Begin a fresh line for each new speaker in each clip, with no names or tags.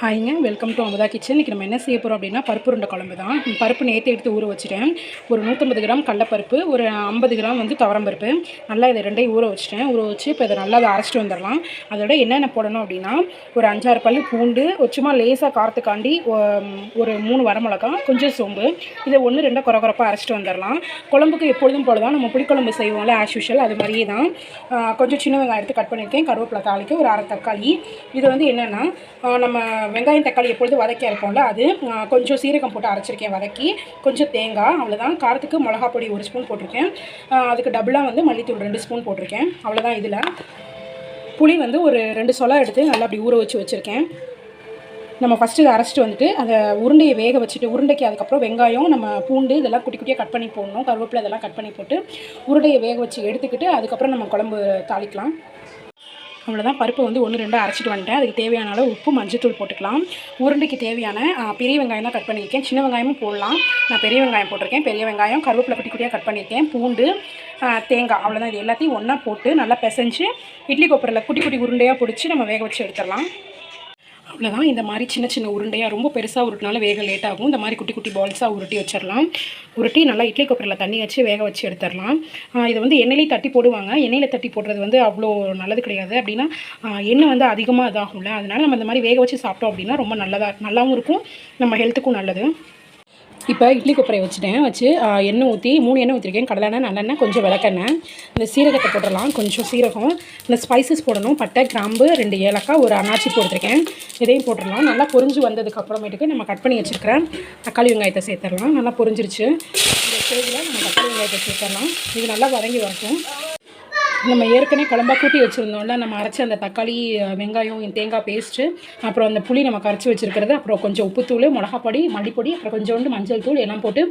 ஹாய்ங்க, welcome to Amudha kitchen. இன்றைக்கி நம்ம என்ன செய்ய போகிறோம் அப்படின்னா பருப்பு உருண்டை குழம்பு தான். பருப்பு நேற்று எடுத்து ஊற வச்சுட்டேன். ஒரு 150 கிராம் கடலப்பருப்பு, ஒரு 50 கிராம் வந்து துவரம்பருப்பு, நல்லா இதை ரெண்டையும் ஊற வச்சுட்டேன். ஊற வச்சு இப்போ இதை நல்லா அரைச்சிட்டு வந்துடலாம். அதோட என்னென்ன போடணும் அப்படின்னா, ஒரு 5-6 பல் பூண்டு, சும்மா லேசாக காரத்துக்காண்டி ஒரு 3 வரமிளகா, கொஞ்சம் சோம்பு, இதை 1-2 குறப்பாக அரைச்சிட்டு வந்துடலாம். குழம்புக்கு எப்பொழுதும் போல தான் நம்ம புளிக்குழம்பு செய்வோம்ல, ஆஸ் யூஷுவல் அது மாதிரியே தான். கொஞ்சம் சின்ன வெங்காயம் எடுத்து கட் பண்ணியிருக்கேன், கருவேப்பிலை தாளிக்கு ஒரு 1/2 தக்காளி. இது வந்து என்னென்னா, நம்ம வெங்காயம் தக்காளி எப்பொழுதும் வதக்கி அரைப்போம்ல, அது கொஞ்சம் சீரகம் போட்டு அரைச்சிருக்கேன் வதக்கி, கொஞ்சம் தேங்காய், அவ்வளோதான். காரத்துக்கு மிளகா பொடி 1 ஸ்பூன் போட்டிருக்கேன். அதுக்கு டபுளாக வந்து மல்லித்தூள் 2 ஸ்பூன் போட்டிருக்கேன். அவ்வளோதான். இதில் புளி வந்து ஒரு 2 சொலா எடுத்து நல்லா அப்படி ஊற வச்சுருக்கேன். நம்ம ஃபஸ்ட்டு இதை அரைச்சிட்டு வந்துட்டு அதை உருண்டையை வேக வச்சுட்டு, உருண்டைக்கு அதுக்கப்புறம் வெங்காயம், நம்ம பூண்டு இதெல்லாம் குட்டி குட்டியாக கட் பண்ணி போடணும், கருவேப்பிலை இதெல்லாம் கட் பண்ணி போட்டு உருண்டையை வேக வச்சு எடுத்துக்கிட்டு அதுக்கப்புறம் நம்ம குழம்பு தாளிக்கலாம். அவ்வளோதான். பருப்பு வந்து 1-2 அரைச்சிட்டு வந்துட்டேன். அதுக்கு தேவையான அளவு உப்பு, மஞ்சத்தூள் போட்டுக்கலாம். உருண்டைக்கு தேவையான பெரிய வெங்காயம் தான் கட் பண்ணியிருக்கேன். சின்ன வெங்காயமும் போடலாம். நான் பெரிய வெங்காயம் போட்டிருக்கேன். பெரிய வெங்காயம், கருவேப்பிலை குட்டி குட்டியாக கட் பண்ணியிருக்கேன், பூண்டு, தேங்காய், அவ்வளோதான். இது எல்லாத்தையும் ஒன்றா போட்டு நல்லா பிசைஞ்சு இட்லி கொப்பரில் குட்டி குட்டி உருண்டையாக பிடிச்சி நம்ம வேக வச்சு எடுத்துடலாம். அவ்வளோதான். இந்த மாதிரி சின்ன சின்ன உருண்டையாக, ரொம்ப பெருசாக உருட்டினாலும் வேக லேட் ஆகும். இந்த மாதிரி குட்டி குட்டி பால்ஸாக உருட்டி வச்சிடலாம். உருட்டி நல்லா இட்லி கொப்பரில் தண்ணி வச்சு வேக வச்சு எடுத்துடலாம். இதை வந்து எண்ணெயிலையும் தட்டி போடுவாங்க. எண்ணெயில் தட்டி போடுறது வந்து அவ்வளோ நல்லது கிடையாது. அப்படின்னா எண்ணெய் வந்து அதிகமாக இதாகும்ல, அதனால் நம்ம இந்த மாதிரி வேக வச்சு சாப்பிட்டோம் அப்படின்னா ரொம்ப நல்லாவும் இருக்கும், நம்ம ஹெல்த்துக்கும் நல்லது. இப்போ இட்லி கொப்பரையை வச்சு எண்ணெய் ஊற்றி 3 எண்ணெய் ஊற்றிருக்கேன். கடலெண்ணெய், நல்லெண்ணெய், கொஞ்சம் விளக்கெண்ணெய். இந்த சீரகத்தை போட்டுடலாம், கொஞ்சம் சீரகம், இந்த ஸ்பைசஸ் போடணும், பட்டை, கிராம்பு, 2 ஏலக்காய், ஒரு அன்னாச்சி போட்டிருக்கேன். இதையும் போட்டுடலாம். நல்லா பொரிஞ்சு வந்ததுக்கு அப்புறமேட்டுக்கு நம்ம கட் பண்ணி வச்சுருக்கிறேன் தக்காளி வெங்காயத்தை சேர்த்துடலாம். நல்லா பொரிஞ்சிருச்சு. இந்த ஸ்டேஜில் நம்ம தக்காளி வெங்காயத்தை சேர்த்துடலாம். இது நல்லா வதங்கி வரட்டும். நம்ம ஏற்கனவே குழம்பா கூட்டி வச்சுருந்தோம்ல, நம்ம அரைச்சி அந்த தக்காளி, வெங்காயம், தேங்காய் பேஸ்ட்டு, அப்புறம் அந்த புளி நம்ம கரைச்சி வச்சுருக்கிறது, அப்புறம் கொஞ்சம் உப்புத்தூள், மிளகாப்பொடி, மல்லிப்பொடி, அப்புறம் கொஞ்சோண்டு மஞ்சள் தூள் எல்லாம் போட்டு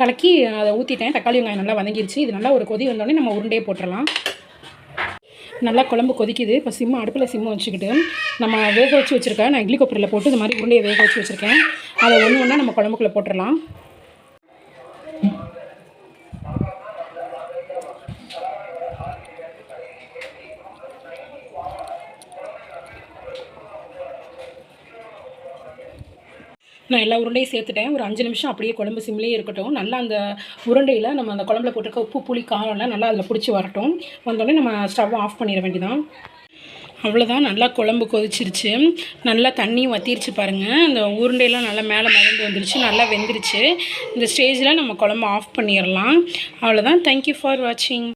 கலக்கி அதை ஊற்றிட்டேன். தக்காளி வெங்காயம் நல்லா வதங்கிருச்சு. இது நல்லா ஒரு கொதி வந்தோடனே நம்ம உருண்டையே போட்டுடலாம். நல்லா குழம்பு கொதிக்குது. இப்போ அடுப்பில் சிம்மு வச்சுக்கிட்டு நம்ம வேக வச்சு வச்சுருக்கேன். நான் இட்லி கொப்பரில் போட்டு இந்த மாதிரி உருண்டையை வேக வச்சு வச்சுருக்கேன். அதை ஒன்று நம்ம குழம்புக்குள்ளே போட்டுடலாம். நான் எல்லா உருண்டையும் சேர்த்துட்டேன். ஒரு 5 நிமிஷம் அப்படியே குழம்பு சிம்லேயே இருக்கட்டும். நல்லா அந்த உருண்டையில் நம்ம அந்த குழம்புல போட்டிருக்க உப்பு, புளி, காரம்லாம் நல்லா அதில் பிடிச்சி வரட்டும். வந்தோடனே நம்ம ஸ்டவ்வை ஆஃப் பண்ணிட வேண்டியதான். அவ்வளோதான். நல்லா குழம்பு கொதிச்சிருச்சு. நல்லா தண்ணியும் வற்றிருச்சு பாருங்கள். அந்த உருண்டையெல்லாம் நல்லா மேலே மறந்து வந்துருச்சு, நல்லா வெந்துருச்சு. இந்த ஸ்டேஜில் நம்ம குழம்பு ஆஃப் பண்ணிடலாம். அவ்வளோதான். தேங்க்யூ ஃபார் வாட்சிங்.